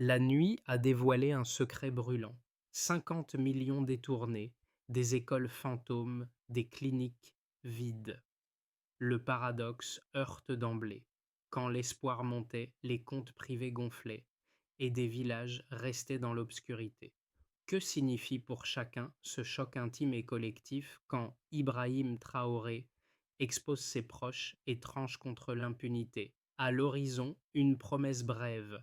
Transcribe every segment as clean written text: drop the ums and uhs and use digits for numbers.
La nuit a dévoilé un secret brûlant. 50 millions détournés, des écoles fantômes, des cliniques vides. Le paradoxe heurte d'emblée. Quand l'espoir montait, les comptes privés gonflaient, et des villages restaient dans l'obscurité. Que signifie pour chacun ce choc intime et collectif quand Ibrahim Traoré expose ses proches et tranche contre l'impunité? À l'horizon, une promesse brève: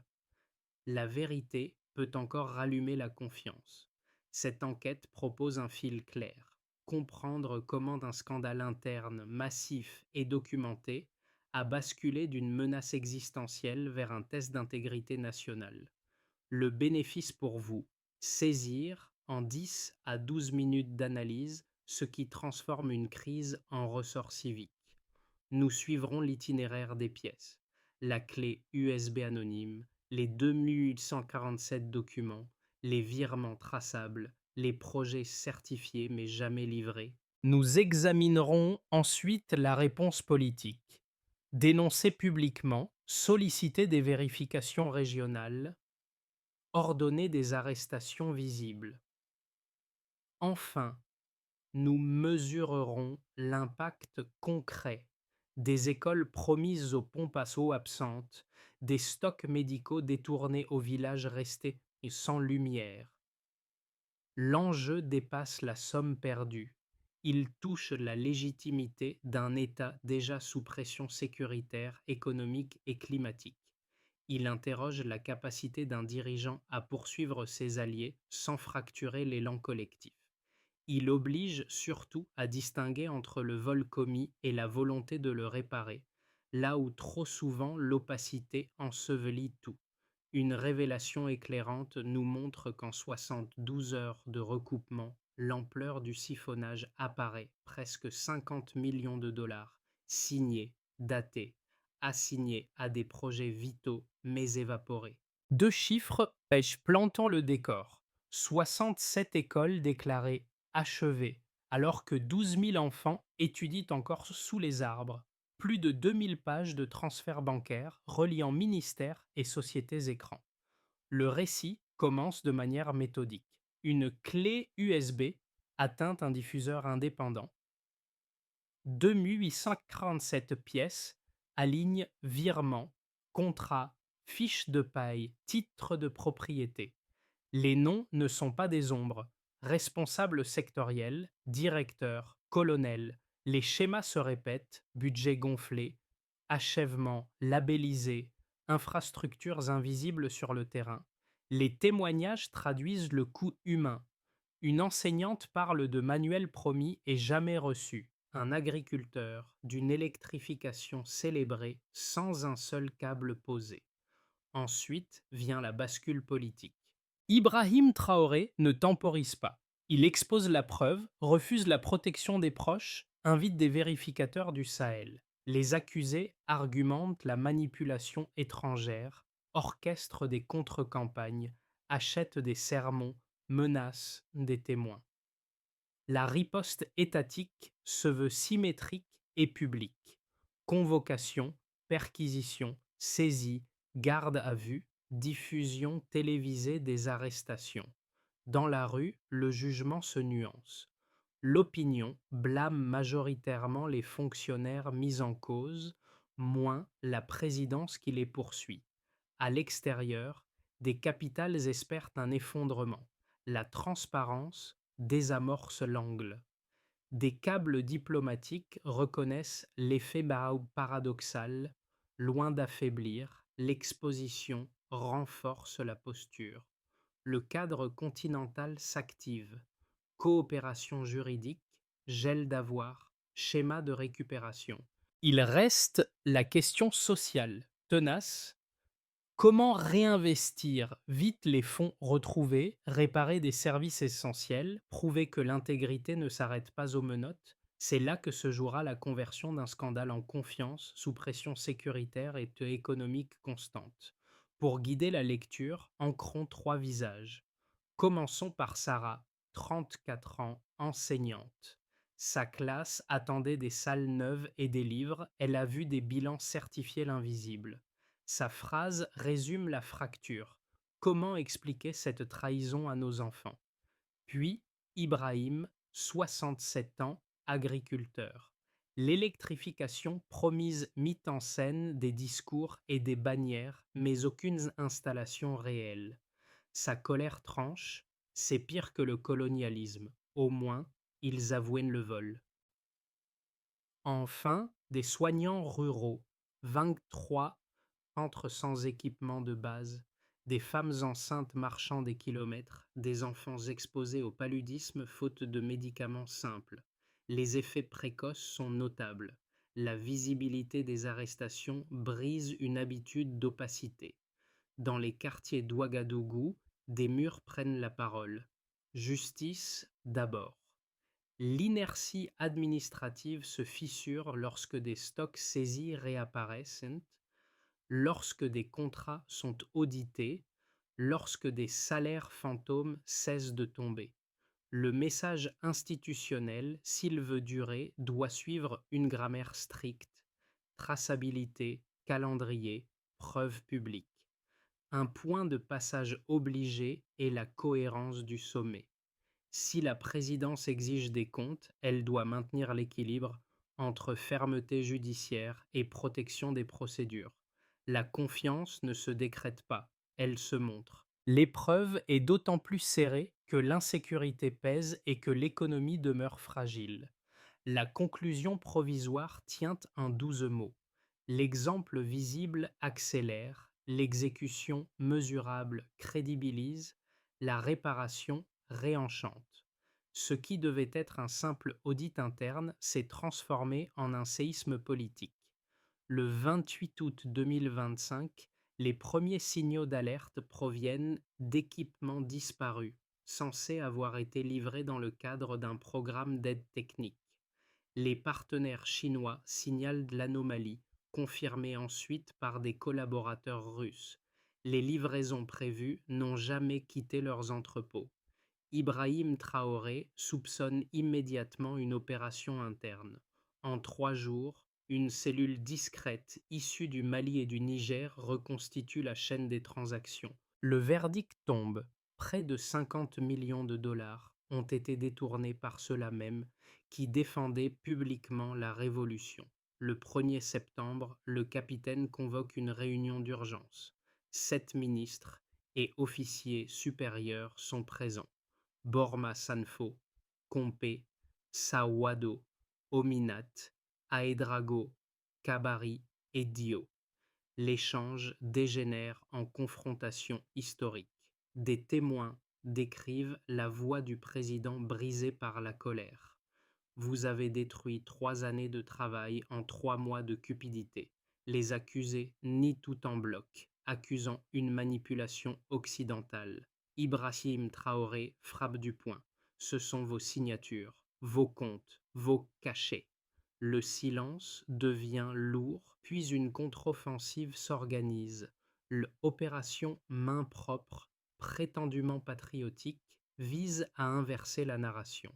la vérité peut encore rallumer la confiance. Cette enquête propose un fil clair: comprendre comment un scandale interne massif et documenté a basculé d'une menace existentielle vers un test d'intégrité nationale. Le bénéfice pour vous: saisir en 10 à 12 minutes d'analyse ce qui transforme une crise en ressort civique. Nous suivrons l'itinéraire des pièces: la clé USB anonyme, les 2847 documents, les virements traçables, les projets certifiés mais jamais livrés. Nous examinerons ensuite la réponse politique: dénoncer publiquement, solliciter des vérifications régionales, ordonner des arrestations visibles. Enfin, nous mesurerons l'impact concret des écoles promises aux pompes à eau absentes, des stocks médicaux détournés aux villages restés sans lumière. L'enjeu dépasse la somme perdue. Il touche la légitimité d'un État déjà sous pression sécuritaire, économique et climatique. Il interroge la capacité d'un dirigeant à poursuivre ses alliés sans fracturer l'élan collectif. Il oblige surtout à distinguer entre le vol commis et la volonté de le réparer, là où trop souvent l'opacité ensevelit tout. Une révélation éclairante nous montre qu'en 72 heures de recoupement, l'ampleur du siphonnage apparaît: presque 50 millions de dollars, signés, datés, assignés à des projets vitaux mais évaporés. Deux chiffres pêchent plantant le décor: 67 écoles déclarées achevées, alors que 12 000 enfants étudient encore sous les arbres. Plus de 2000 pages de transferts bancaires reliant ministères et sociétés écrans. Le récit commence de manière méthodique. Une clé USB atteint un diffuseur indépendant. 2847 pièces alignent virements, contrats, fiches de paye, titres de propriété. Les noms ne sont pas des ombres. Responsables sectoriels, directeurs, colonels, les schémas se répètent: budget gonflé, achèvement labellisé, infrastructures invisibles sur le terrain. Les témoignages traduisent le coût humain. Une enseignante parle de manuels promis et jamais reçus. Un agriculteur d'une électrification célébrée sans un seul câble posé. Ensuite vient la bascule politique. Ibrahim Traoré ne temporise pas. Il expose la preuve, refuse la protection des proches, invite des vérificateurs du Sahel. Les accusés argumentent la manipulation étrangère, orchestrent des contre-campagnes, achètent des sermons, menacent des témoins. La riposte étatique se veut symétrique et publique. Convocation, perquisition, saisie, garde à vue, diffusion télévisée des arrestations. Dans la rue, le jugement se nuance. L'opinion blâme majoritairement les fonctionnaires mis en cause, moins la présidence qui les poursuit. À l'extérieur, des capitales espèrent un effondrement. La transparence désamorce l'angle. Des câbles diplomatiques reconnaissent l'effet paradoxal: loin d'affaiblir, l'exposition renforce la posture. Le cadre continental s'active: coopération juridique, gel d'avoirs, schéma de récupération. Il reste la question sociale, tenace: comment réinvestir vite les fonds retrouvés, réparer des services essentiels, prouver que l'intégrité ne s'arrête pas aux menottes? C'est là que se jouera la conversion d'un scandale en confiance sous pression sécuritaire et économique constante. Pour guider la lecture, ancrons trois visages. Commençons par Sarah, 34 ans, enseignante. Sa classe attendait des salles neuves et des livres, elle a vu des bilans certifier l'invisible. Sa phrase résume la fracture: Comment expliquer cette trahison à nos enfants? Puis Ibrahim, 67 ans, agriculteur. L'électrification promise mit en scène des discours et des bannières, mais aucune installation réelle. Sa colère tranche, c'est pire que le colonialisme. Au moins, ils avouent le vol. Enfin, des soignants ruraux, 23 entrent sans équipement de base, des femmes enceintes marchant des kilomètres, des enfants exposés au paludisme faute de médicaments simples. Les effets précoces sont notables. La visibilité des arrestations brise une habitude d'opacité. Dans les quartiers d'Ouagadougou, des murs prennent la parole. Justice d'abord. L'inertie administrative se fissure lorsque des stocks saisis réapparaissent, lorsque des contrats sont audités, lorsque des salaires fantômes cessent de tomber. Le message institutionnel, s'il veut durer, doit suivre une grammaire stricte: traçabilité, calendrier, preuve publique. Un point de passage obligé est la cohérence du sommet. Si la présidence exige des comptes, elle doit maintenir l'équilibre entre fermeté judiciaire et protection des procédures. La confiance ne se décrète pas, elle se montre. L'épreuve est d'autant plus serrée que l'insécurité pèse et que l'économie demeure fragile. La conclusion provisoire tient en 12 mots. L'exemple visible accélère, l'exécution mesurable crédibilise, la réparation réenchante. Ce qui devait être un simple audit interne s'est transformé en un séisme politique. Le 28 août 2025, les premiers signaux d'alerte proviennent d'équipements disparus, censés avoir été livrés dans le cadre d'un programme d'aide technique. Les partenaires chinois signalent l'anomalie, confirmée ensuite par des collaborateurs russes. Les livraisons prévues n'ont jamais quitté leurs entrepôts. Ibrahim Traoré soupçonne immédiatement une opération interne. En 3 jours, une cellule discrète issue du Mali et du Niger reconstitue la chaîne des transactions. Le verdict tombe. Près de 50 millions de dollars ont été détournés par ceux-là même qui défendaient publiquement la révolution. Le 1er septembre, le capitaine convoque une réunion d'urgence. 7 ministres et officiers supérieurs sont présents: Borma Sanfo, Kompé, Sawado, Ominat, Aedrago, Kabari et Dio. L'échange dégénère en confrontation historique. Des témoins décrivent la voix du président brisée par la colère. Vous avez détruit 3 années de travail en 3 mois de cupidité. Les accusés nient tout en bloc, accusant une manipulation occidentale. Ibrahim Traoré frappe du poing. Ce sont vos signatures, vos comptes, vos cachets. Le silence devient lourd, puis une contre-offensive s'organise. L'opération Main propre, prétendument patriotique, vise à inverser la narration.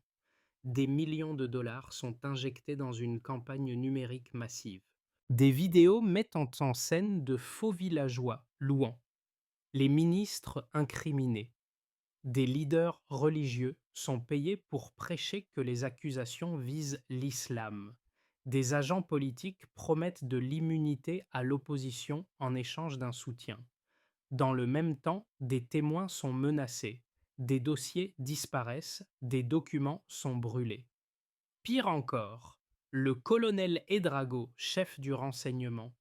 Des millions de dollars sont injectés dans une campagne numérique massive. Des vidéos mettant en scène de faux villageois louant. Les ministres incriminés. Des leaders religieux sont payés pour prêcher que les accusations visent l'islam. Des agents politiques promettent de l'immunité à l'opposition en échange d'un soutien. Dans le même temps, des témoins sont menacés, des dossiers disparaissent, des documents sont brûlés. Pire encore, le colonel Edrago, chef du renseignement,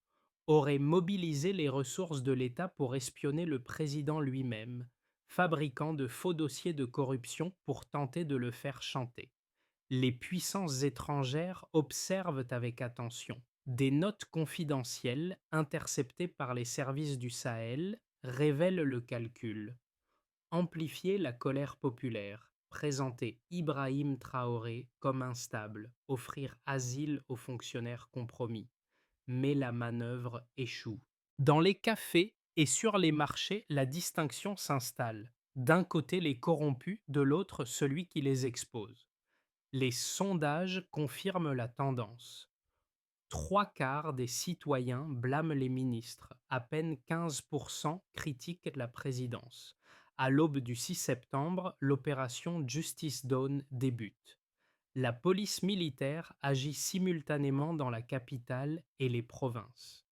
aurait mobilisé les ressources de l'État pour espionner le président lui-même, fabriquant de faux dossiers de corruption pour tenter de le faire chanter. Les puissances étrangères observent avec attention. Des notes confidentielles interceptées par les services du Sahel révèlent le calcul. Amplifier la colère populaire, présenter Ibrahim Traoré comme instable, offrir asile aux fonctionnaires compromis. Mais la manœuvre échoue. Dans les cafés et sur les marchés, la distinction s'installe. D'un côté les corrompus, de l'autre celui qui les expose. Les sondages confirment la tendance. 3 quarts des citoyens blâment les ministres, à peine 15% critiquent la présidence. À l'aube du 6 septembre, l'opération Justice Dawn débute. La police militaire agit simultanément dans la capitale et les provinces.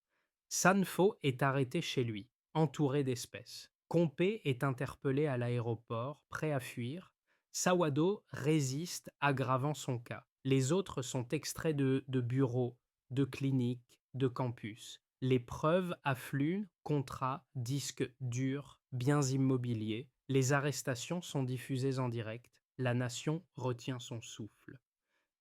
Sanfo est arrêté chez lui, entouré d'espèces. Kompé est interpellé à l'aéroport, prêt à fuir. Sawado résiste, aggravant son cas. Les autres sont extraits de bureaux, de cliniques, de campus. Les preuves affluent, contrats, disques durs, biens immobiliers. Les arrestations sont diffusées en direct. La nation retient son souffle.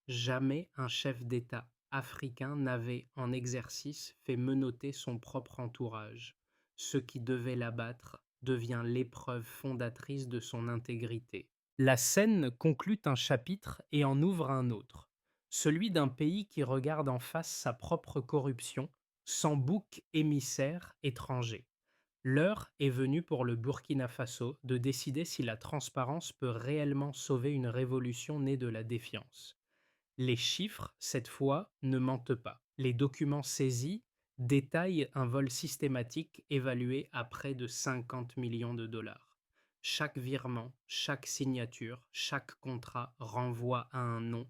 Jamais un chef d'État africain n'avait en exercice fait menotter son propre entourage. Ce qui devait l'abattre devient l'épreuve fondatrice de son intégrité. La scène conclut un chapitre et en ouvre un autre, celui d'un pays qui regarde en face sa propre corruption, sans bouc émissaire étranger. L'heure est venue pour le Burkina Faso de décider si la transparence peut réellement sauver une révolution née de la défiance. Les chiffres, cette fois, ne mentent pas. Les documents saisis détaillent un vol systématique évalué à près de 50 millions de dollars. Chaque virement, chaque signature, chaque contrat renvoie à un nom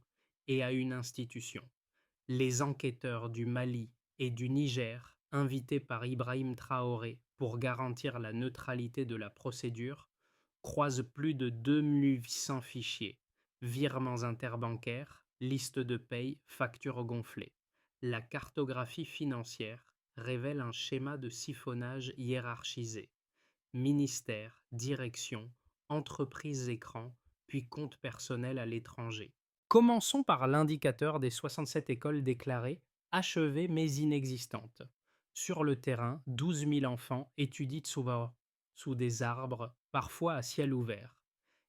et à une institution. Les enquêteurs du Mali et du Niger, invités par Ibrahim Traoré pour garantir la neutralité de la procédure, croisent plus de 2800 fichiers, virements interbancaires, listes de paye, factures gonflées. La cartographie financière révèle un schéma de siphonnage hiérarchisé. Ministère, direction, entreprises écran, puis compte personnel à l'étranger. Commençons par l'indicateur des 67 écoles déclarées, achevées mais inexistantes. Sur le terrain, 12 000 enfants étudient sous des arbres, parfois à ciel ouvert.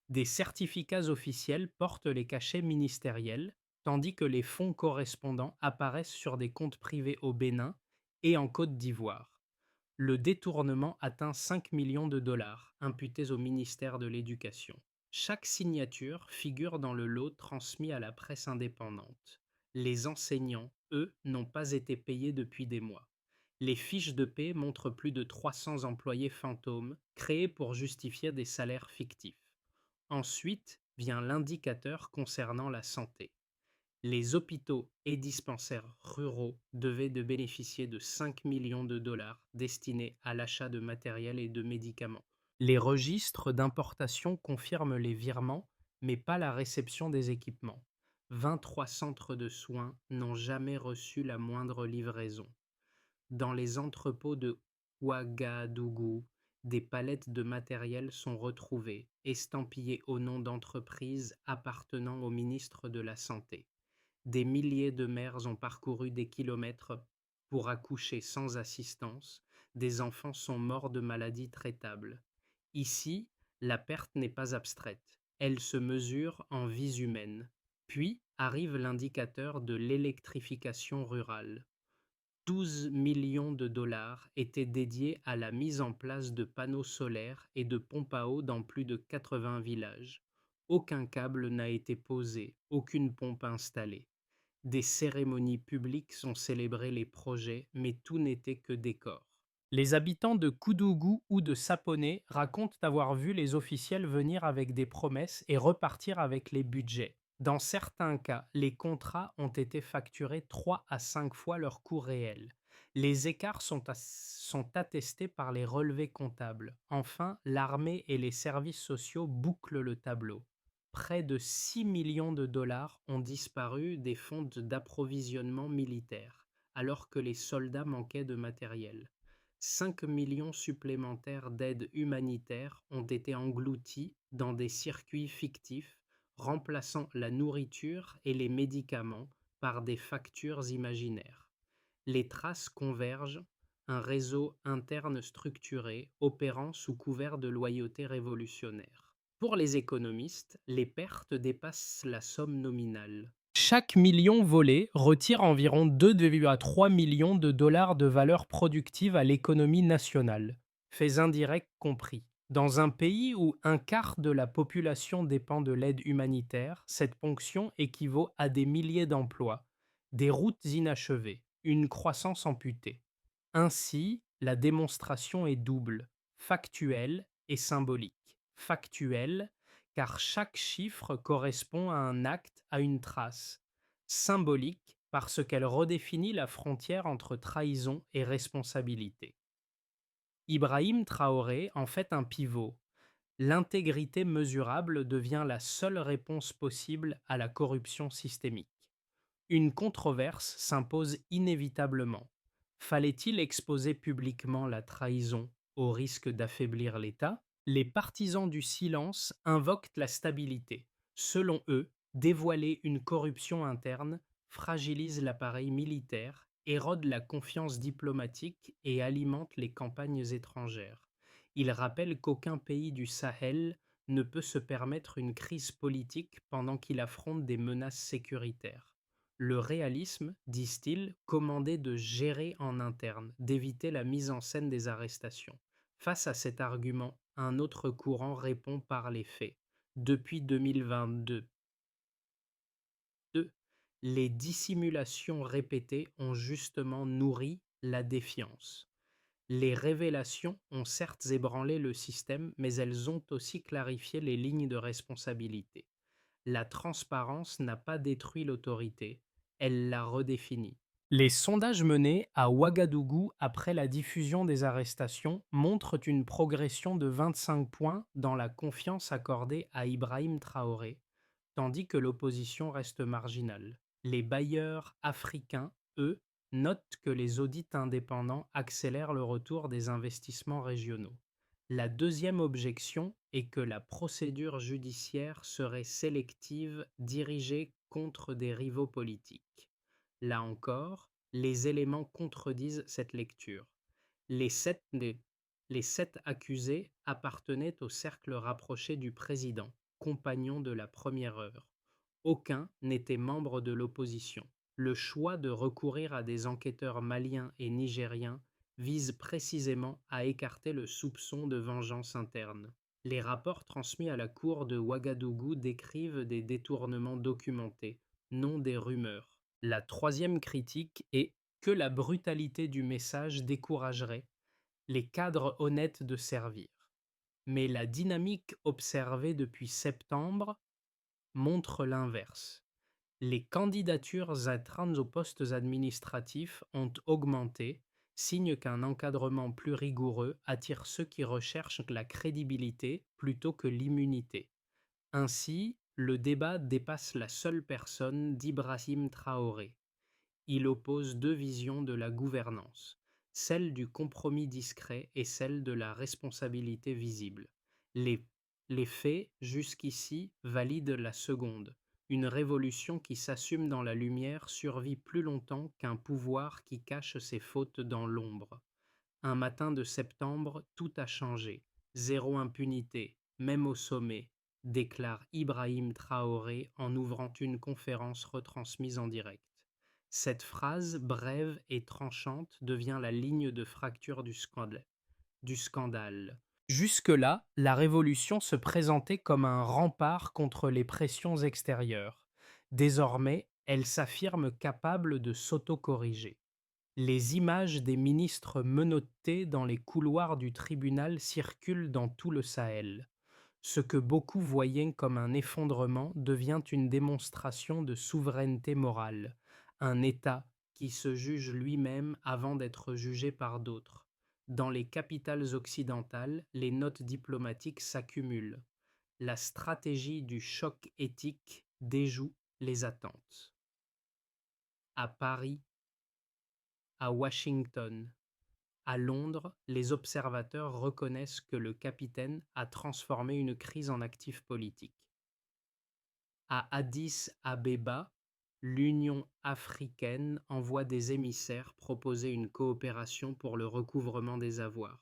Des certificats officiels portent les cachets ministériels, tandis que les fonds correspondants apparaissent sur des comptes privés au Bénin et en Côte d'Ivoire. Le détournement atteint 5 millions de dollars, imputés au ministère de l'Éducation. Chaque signature figure dans le lot transmis à la presse indépendante. Les enseignants, eux, n'ont pas été payés depuis des mois. Les fiches de paie montrent plus de 300 employés fantômes créés pour justifier des salaires fictifs. Ensuite vient l'indicateur concernant la santé. Les hôpitaux et dispensaires ruraux devaient de bénéficier de 5 millions de dollars destinés à l'achat de matériel et de médicaments. Les registres d'importation confirment les virements, mais pas la réception des équipements. 23 centres de soins n'ont jamais reçu la moindre livraison. Dans les entrepôts de Ouagadougou, des palettes de matériel sont retrouvées, estampillées au nom d'entreprises appartenant au ministre de la Santé. Des milliers de mères ont parcouru des kilomètres pour accoucher sans assistance, des enfants sont morts de maladies traitables. Ici, la perte n'est pas abstraite, elle se mesure en vies humaines. Puis arrive l'indicateur de l'électrification rurale. 12 millions de dollars étaient dédiés à la mise en place de panneaux solaires et de pompes à eau dans plus de 80 villages. Aucun câble n'a été posé, aucune pompe installée. Des cérémonies publiques ont célébré les projets, mais tout n'était que décor. Les habitants de Koudougou ou de Saponé racontent avoir vu les officiels venir avec des promesses et repartir avec les budgets. Dans certains cas, les contrats ont été facturés 3 à 5 fois leur coût réel. Les écarts sont attestés par les relevés comptables. Enfin, l'armée et les services sociaux bouclent le tableau. Près de 6 millions de dollars ont disparu des fonds d'approvisionnement militaire, alors que les soldats manquaient de matériel. 5 millions supplémentaires d'aides humanitaires ont été engloutis dans des circuits fictifs, remplaçant la nourriture et les médicaments par des factures imaginaires. Les traces convergent, un réseau interne structuré opérant sous couvert de loyauté révolutionnaire. Pour les économistes, les pertes dépassent la somme nominale. Chaque million volé retire environ 2,3 millions de dollars de valeur productive à l'économie nationale, faits indirects compris. Dans un pays où un quart de la population dépend de l'aide humanitaire, cette ponction équivaut à des milliers d'emplois, des routes inachevées, une croissance amputée. Ainsi, La démonstration est double, factuelle et symbolique. Factuelle, car chaque chiffre correspond à un acte, à une trace. Symbolique, parce qu'elle redéfinit la frontière entre trahison et responsabilité. Ibrahim Traoré en fait un pivot. L'intégrité mesurable devient la seule réponse possible à la corruption systémique. Une controverse s'impose inévitablement. Fallait-il exposer publiquement la trahison au risque d'affaiblir l'État? Les partisans du silence invoquent la stabilité. Selon eux, dévoiler une corruption interne fragilise l'appareil militaire, érode la confiance diplomatique et alimente les campagnes étrangères. Ils rappellent qu'aucun pays du Sahel ne peut se permettre une crise politique pendant qu'il affronte des menaces sécuritaires. Le réalisme, disent-ils, commandait de gérer en interne, d'éviter la mise en scène des arrestations. Face à cet argument, un autre courant répond par les faits. Depuis 2022, les dissimulations répétées ont justement nourri la défiance. Les révélations ont certes ébranlé le système, mais elles ont aussi clarifié les lignes de responsabilité. La transparence n'a pas détruit l'autorité, elle l'a redéfinie. Les sondages menés à Ouagadougou après la diffusion des arrestations montrent une progression de 25 points dans la confiance accordée à Ibrahim Traoré, tandis que l'opposition reste marginale. Les bailleurs africains, eux, notent que les audits indépendants accélèrent le retour des investissements régionaux. La deuxième objection est que la procédure judiciaire serait sélective, dirigée contre des rivaux politiques. Là encore, les éléments contredisent cette lecture. Les sept, les 7 accusés appartenaient au cercle rapproché du président, compagnon de la première heure. Aucun n'était membre de l'opposition. Le choix de recourir à des enquêteurs maliens et nigériens vise précisément à écarter le soupçon de vengeance interne. Les rapports transmis à la cour de Ouagadougou décrivent des détournements documentés, non des rumeurs. La troisième critique est que la brutalité du message découragerait les cadres honnêtes de servir. Mais la dynamique observée depuis septembre montre l'inverse. Les candidatures attreintes aux postes administratifs ont augmenté, signe qu'un encadrement plus rigoureux attire ceux qui recherchent la crédibilité plutôt que l'immunité. Ainsi, le débat dépasse la seule personne d'Ibrahim Traoré. Il oppose deux visions de la gouvernance, celle du compromis discret et celle de la responsabilité visible. Les, les faits, jusqu'ici, valident la seconde. Une révolution qui s'assume dans la lumière survit plus longtemps qu'un pouvoir qui cache ses fautes dans l'ombre. Un matin de septembre, tout a changé. Zéro impunité, même au sommet, déclare Ibrahim Traoré en ouvrant une conférence retransmise en direct. Cette phrase brève et tranchante devient la ligne de fracture du scandale. Jusque-là, la révolution se présentait comme un rempart contre les pressions extérieures. Désormais, elle s'affirme capable de s'autocorriger. Les images des ministres menottés dans les couloirs du tribunal circulent dans tout le Sahel. Ce que beaucoup voyaient comme un effondrement devient une démonstration de souveraineté morale, un État qui se juge lui-même avant d'être jugé par d'autres. Dans les capitales occidentales, les notes diplomatiques s'accumulent. La stratégie du choc éthique déjoue les attentes. À Paris, à Washington, à Londres, les observateurs reconnaissent que le capitaine a transformé une crise en actif politique. À Addis Abeba, l'Union africaine envoie des émissaires proposer une coopération pour le recouvrement des avoirs.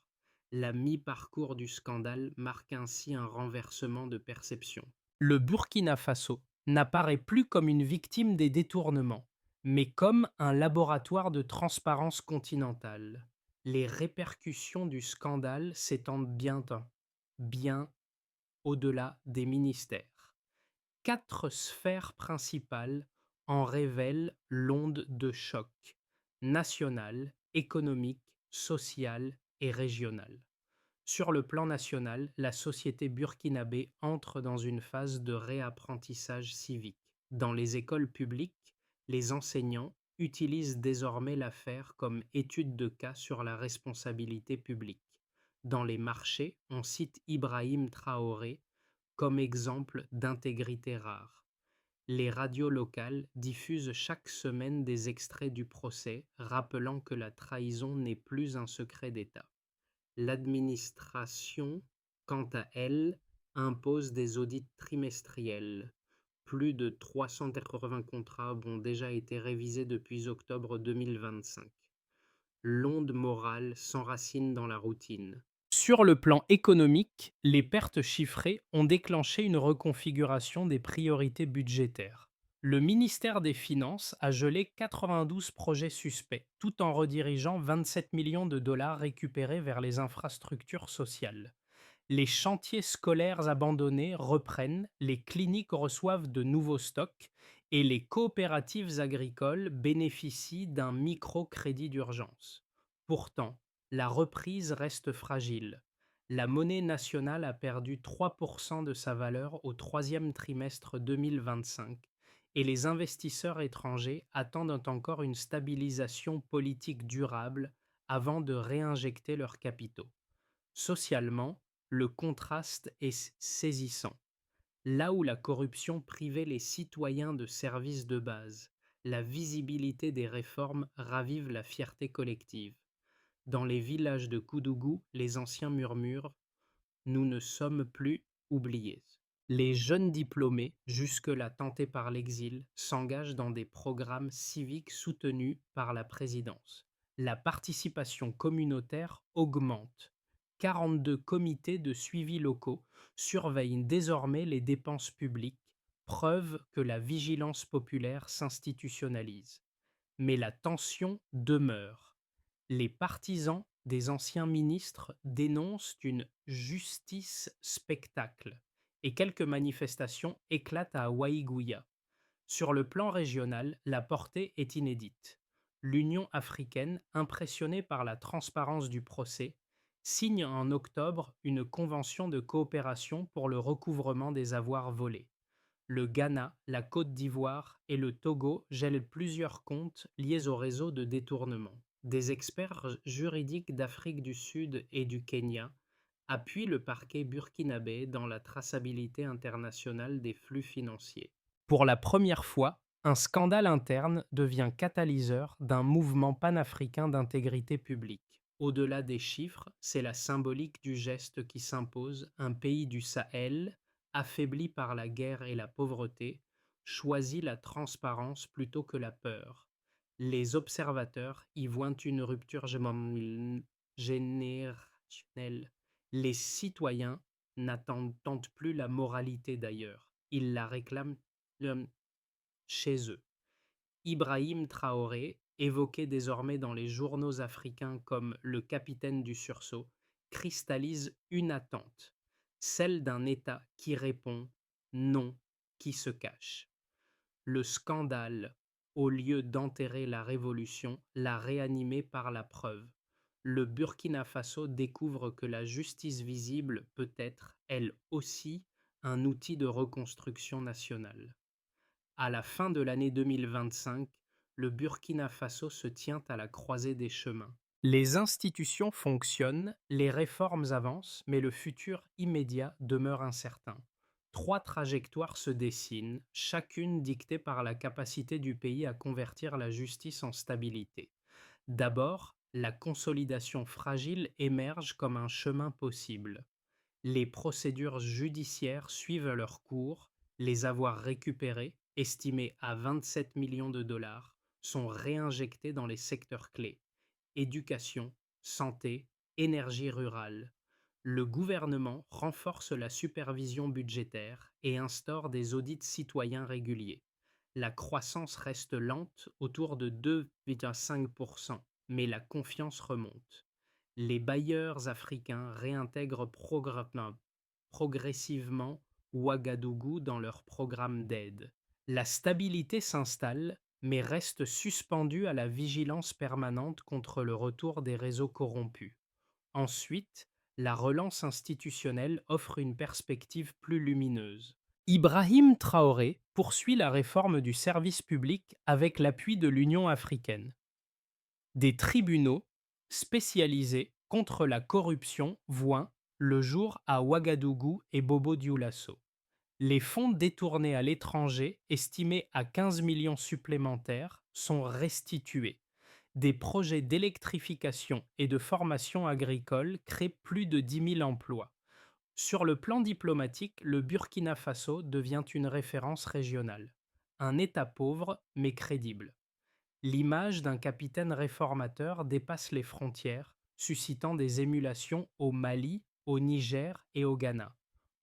La mi-parcours du scandale marque ainsi un renversement de perception. Le Burkina Faso n'apparaît plus comme une victime des détournements, mais comme un laboratoire de transparence continentale. Les répercussions du scandale s'étendent bien au-delà des ministères. 4 sphères principales en révèlent l'onde de choc: nationale, économique, sociale et régionale. Sur le plan national, la société burkinabé entre dans une phase de réapprentissage civique. Dans les écoles publiques, les enseignants utilisent désormais l'affaire comme étude de cas sur la responsabilité publique. Dans les marchés, on cite Ibrahim Traoré comme exemple d'intégrité rare. Les radios locales diffusent chaque semaine des extraits du procès, rappelant que la trahison n'est plus un secret d'État. L'administration, quant à elle, impose des audits trimestriels. Plus de 380 contrats ont déjà été révisés depuis octobre 2025. L'onde morale s'enracine dans la routine. Sur le plan économique, les pertes chiffrées ont déclenché une reconfiguration des priorités budgétaires. Le ministère des Finances a gelé 92 projets suspects, tout en redirigeant 27 millions de dollars récupérés vers les infrastructures sociales. Les chantiers scolaires abandonnés reprennent, les cliniques reçoivent de nouveaux stocks et les coopératives agricoles bénéficient d'un microcrédit d'urgence. Pourtant, la reprise reste fragile. La monnaie nationale a perdu 3% de sa valeur au troisième trimestre 2025 et les investisseurs étrangers attendent encore une stabilisation politique durable avant de réinjecter leurs capitaux. Socialement, le contraste est saisissant. Là où la corruption privait les citoyens de services de base, la visibilité des réformes ravive la fierté collective. Dans les villages de Koudougou, les anciens murmurent : nous ne sommes plus oubliés. Les jeunes diplômés, jusque-là tentés par l'exil, s'engagent dans des programmes civiques soutenus par la présidence. La participation communautaire augmente. 42 comités de suivi locaux surveillent désormais les dépenses publiques, preuve que la vigilance populaire s'institutionnalise. Mais la tension demeure. Les partisans des anciens ministres dénoncent une justice spectacle et quelques manifestations éclatent à Waïgouya. Sur le plan régional, la portée est inédite. L'Union africaine, impressionnée par la transparence du procès, signe en octobre une convention de coopération pour le recouvrement des avoirs volés. Le Ghana, la Côte d'Ivoire et le Togo gèlent plusieurs comptes liés au réseau de détournement. Des experts juridiques d'Afrique du Sud et du Kenya appuient le parquet burkinabé dans la traçabilité internationale des flux financiers. Pour la première fois, un scandale interne devient catalyseur d'un mouvement panafricain d'intégrité publique. Au-delà des chiffres, c'est la symbolique du geste qui s'impose. Un pays du Sahel, affaibli par la guerre et la pauvreté, choisit la transparence plutôt que la peur. Les observateurs y voient une rupture générationnelle. Les citoyens n'attendent plus la moralité d'ailleurs, ils la réclament chez eux. Ibrahim Traoré, évoqué désormais dans les journaux africains comme le capitaine du sursaut, cristallise une attente, celle d'un État qui répond non, qui se cache. Le scandale, au lieu d'enterrer la révolution, l'a réanimée par la preuve. Le Burkina Faso découvre que la justice visible peut être, elle aussi, un outil de reconstruction nationale. À la fin de l'année 2025, le Burkina Faso se tient à la croisée des chemins. Les institutions fonctionnent, les réformes avancent, mais le futur immédiat demeure incertain. Trois trajectoires se dessinent, chacune dictée par la capacité du pays à convertir la justice en stabilité. D'abord, la consolidation fragile émerge comme un chemin possible. Les procédures judiciaires suivent leur cours, les avoirs récupérés, estimés à 27 millions de dollars, sont réinjectés dans les secteurs clés: éducation, santé, énergie rurale. Le gouvernement renforce la supervision budgétaire et instaure des audits citoyens réguliers. La croissance reste lente, autour de 2,5%, mais la confiance remonte. Les bailleurs africains réintègrent progressivement Ouagadougou dans leur programme d'aide. La stabilité s'installe, mais reste suspendu à la vigilance permanente contre le retour des réseaux corrompus. Ensuite, la relance institutionnelle offre une perspective plus lumineuse. Ibrahim Traoré poursuit la réforme du service public avec l'appui de l'Union africaine. Des tribunaux spécialisés contre la corruption voient le jour à Ouagadougou et Bobo-Dioulasso. Les fonds détournés à l'étranger, estimés à 15 millions supplémentaires, sont restitués. Des projets d'électrification et de formation agricole créent plus de 10 000 emplois. Sur le plan diplomatique, le Burkina Faso devient une référence régionale. Un État pauvre mais crédible. L'image d'un capitaine réformateur dépasse les frontières, suscitant des émulations au Mali, au Niger et au Ghana.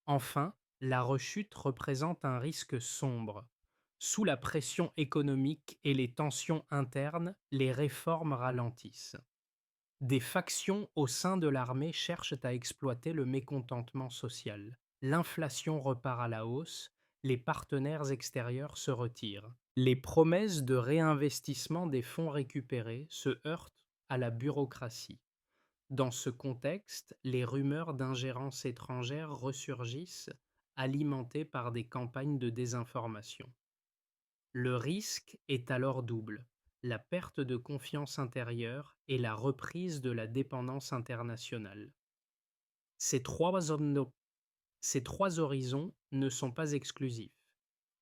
Enfin, la rechute représente un risque sombre. Sous la pression économique et les tensions internes, les réformes ralentissent. Des factions au sein de l'armée cherchent à exploiter le mécontentement social. L'inflation repart à la hausse, les partenaires extérieurs se retirent. Les promesses de réinvestissement des fonds récupérés se heurtent à la bureaucratie. Dans ce contexte, les rumeurs d'ingérence étrangère ressurgissent, alimentées par des campagnes de désinformation. Le risque est alors double, la perte de confiance intérieure et la reprise de la dépendance internationale. Ces trois, omno- Ces trois horizons ne sont pas exclusifs.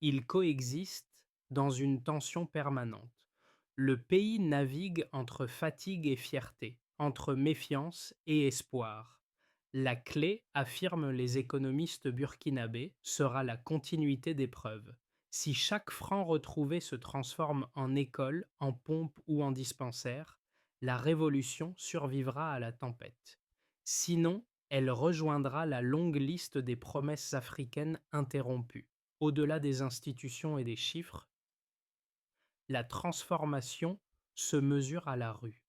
Ils coexistent dans une tension permanente. Le pays navigue entre fatigue et fierté, entre méfiance et espoir. La clé, affirment les économistes burkinabés, sera la continuité des preuves. Si chaque franc retrouvé se transforme en école, en pompe ou en dispensaire, la révolution survivra à la tempête. Sinon, elle rejoindra la longue liste des promesses africaines interrompues. Au-delà des institutions et des chiffres, la transformation se mesure à la rue.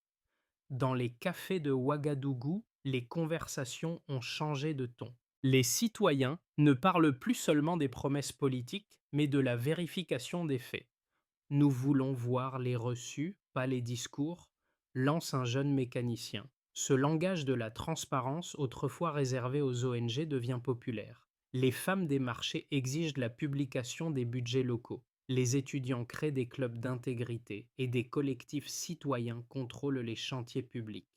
Dans les cafés de Ouagadougou, les conversations ont changé de ton. Les citoyens ne parlent plus seulement des promesses politiques, mais de la vérification des faits. Nous voulons voir les reçus, pas les discours, lance un jeune mécanicien. Ce langage de la transparence, autrefois réservé aux ONG, devient populaire. Les femmes des marchés exigent la publication des budgets locaux. Les étudiants créent des clubs d'intégrité et des collectifs citoyens contrôlent les chantiers publics.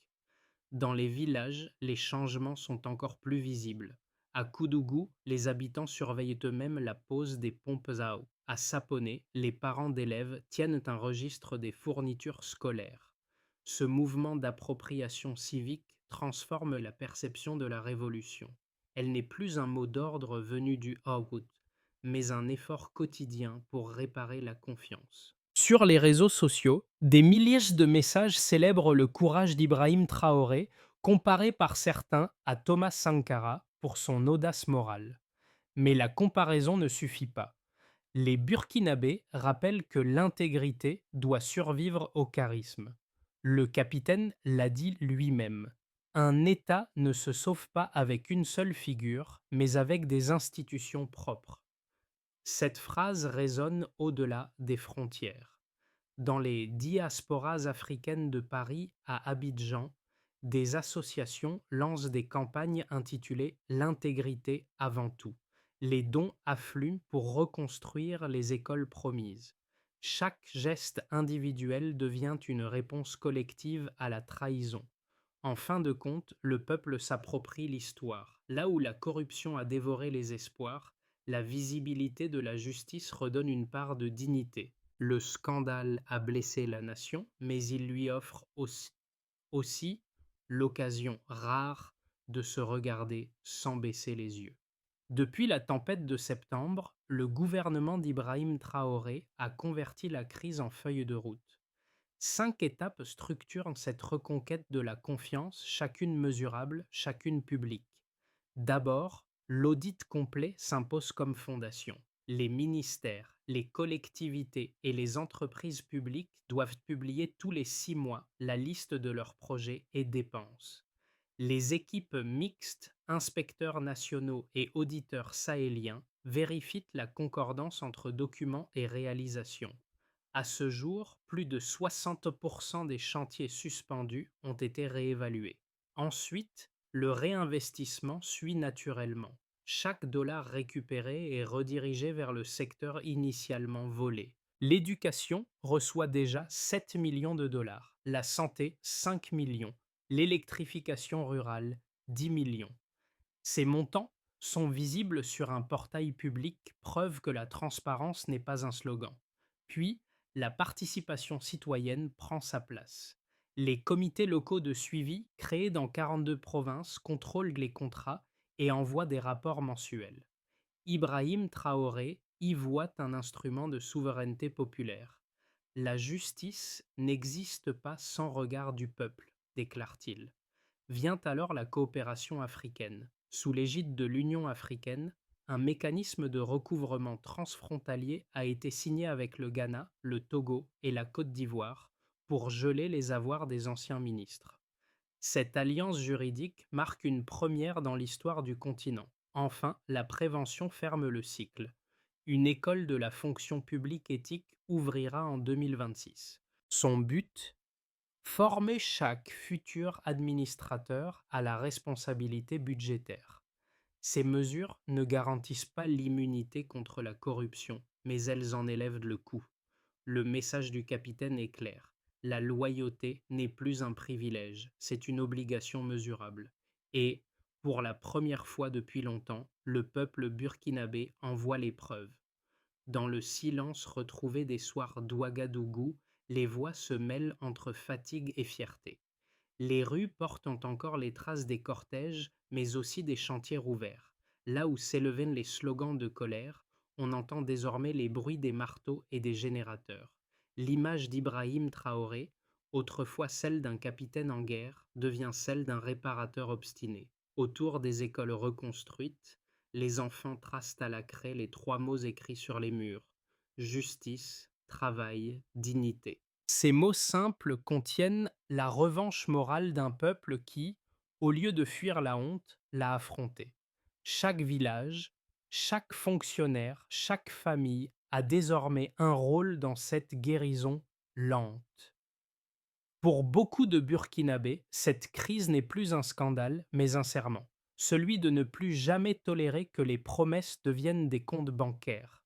Dans les villages, les changements sont encore plus visibles. À Koudougou, les habitants surveillent eux-mêmes la pose des pompes à eau. À Saponé, les parents d'élèves tiennent un registre des fournitures scolaires. Ce mouvement d'appropriation civique transforme la perception de la révolution. Elle n'est plus un mot d'ordre venu du Haut, mais un effort quotidien pour réparer la confiance. Sur les réseaux sociaux, des milliers de messages célèbrent le courage d'Ibrahim Traoré, comparé par certains à Thomas Sankara pour son audace morale. Mais la comparaison ne suffit pas. Les Burkinabés rappellent que l'intégrité doit survivre au charisme. Le capitaine l'a dit lui-même. Un État ne se sauve pas avec une seule figure, mais avec des institutions propres. Cette phrase résonne au-delà des frontières. Dans les diasporas africaines de Paris à Abidjan, des associations lancent des campagnes intitulées L'intégrité avant tout. Les dons affluent pour reconstruire les écoles promises. Chaque geste individuel devient une réponse collective à la trahison. En fin de compte, le peuple s'approprie l'histoire. Là où la corruption a dévoré les espoirs, la visibilité de la justice redonne une part de dignité. Le scandale a blessé la nation, mais il lui offre aussi l'occasion rare de se regarder sans baisser les yeux. Depuis la tempête de septembre, le gouvernement d'Ibrahim Traoré a converti la crise en feuille de route. 5 étapes structurent cette reconquête de la confiance, chacune mesurable, chacune publique. D'abord, l'audit complet s'impose comme fondation. Les ministères, les collectivités et les entreprises publiques doivent publier tous les 6 mois la liste de leurs projets et dépenses. Les équipes mixtes, inspecteurs nationaux et auditeurs sahéliens, vérifient la concordance entre documents et réalisations. À ce jour, plus de 60% des chantiers suspendus ont été réévalués. Ensuite, le réinvestissement suit naturellement. Chaque dollar récupéré est redirigé vers le secteur initialement volé. L'éducation reçoit déjà 7 millions de dollars, la santé 5 millions, l'électrification rurale 10 millions. Ces montants sont visibles sur un portail public, preuve que la transparence n'est pas un slogan. Puis, la participation citoyenne prend sa place. Les comités locaux de suivi, créés dans 42 provinces, contrôlent les contrats et envoient des rapports mensuels. Ibrahim Traoré y voit un instrument de souveraineté populaire. La justice n'existe pas sans regard du peuple, déclare-t-il. Vient alors la coopération africaine. Sous l'égide de l'Union africaine, un mécanisme de recouvrement transfrontalier a été signé avec le Ghana, le Togo et la Côte d'Ivoire pour geler les avoirs des anciens ministres. Cette alliance juridique marque une première dans l'histoire du continent. Enfin, la prévention ferme le cycle. Une école de la fonction publique éthique ouvrira en 2026. Son but, former chaque futur administrateur à la responsabilité budgétaire. Ces mesures ne garantissent pas l'immunité contre la corruption, mais elles en élèvent le coût. Le message du capitaine est clair. La loyauté n'est plus un privilège, c'est une obligation mesurable. Et, pour la première fois depuis longtemps, le peuple burkinabé en voit les preuves. Dans le silence retrouvé des soirs d'Ouagadougou, les voix se mêlent entre fatigue et fierté. Les rues portent encore les traces des cortèges, mais aussi des chantiers rouverts. Là où s'élevaient les slogans de colère, on entend désormais les bruits des marteaux et des générateurs. L'image d'Ibrahim Traoré, autrefois celle d'un capitaine en guerre, devient celle d'un réparateur obstiné. Autour des écoles reconstruites, les enfants tracent à la craie les 3 mots écrits sur les murs: justice, travail, dignité. Ces mots simples contiennent la revanche morale d'un peuple qui, au lieu de fuir la honte, l'a affrontée. Chaque village, chaque fonctionnaire, chaque famille a désormais un rôle dans cette guérison lente. Pour beaucoup de Burkinabés, cette crise n'est plus un scandale, mais un serment. Celui de ne plus jamais tolérer que les promesses deviennent des comptes bancaires.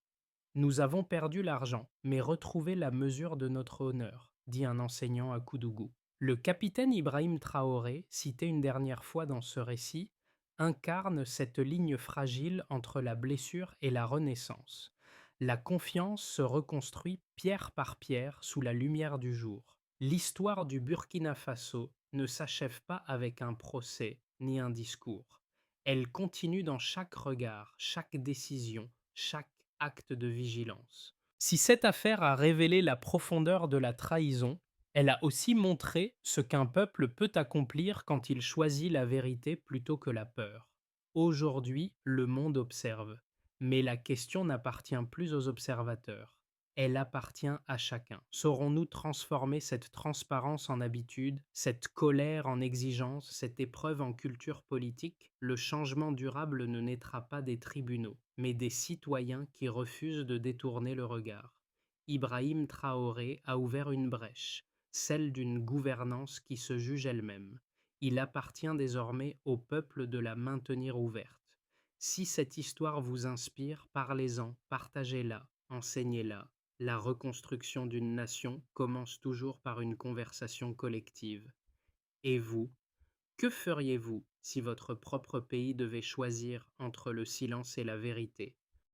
Nous avons perdu l'argent, mais retrouvé la mesure de notre honneur, dit un enseignant à Koudougou. Le capitaine Ibrahim Traoré, cité une dernière fois dans ce récit, incarne cette ligne fragile entre la blessure et la renaissance. La confiance se reconstruit pierre par pierre sous la lumière du jour. L'histoire du Burkina Faso ne s'achève pas avec un procès ni un discours. Elle continue dans chaque regard, chaque décision, chaque acte de vigilance. Si cette affaire a révélé la profondeur de la trahison, elle a aussi montré ce qu'un peuple peut accomplir quand il choisit la vérité plutôt que la peur. Aujourd'hui, le monde observe, mais la question n'appartient plus aux observateurs. Elle appartient à chacun. Saurons-nous transformer cette transparence en habitude, cette colère en exigence, cette épreuve en culture politique? Le changement durable ne naîtra pas des tribunaux, mais des citoyens qui refusent de détourner le regard. Ibrahim Traoré a ouvert une brèche, celle d'une gouvernance qui se juge elle-même. Il appartient désormais au peuple de la maintenir ouverte. Si cette histoire vous inspire, parlez-en, partagez-la, enseignez-la. La reconstruction d'une nation commence toujours par une conversation collective. Et vous, que feriez-vous si votre propre pays devait choisir entre le silence et la vérité?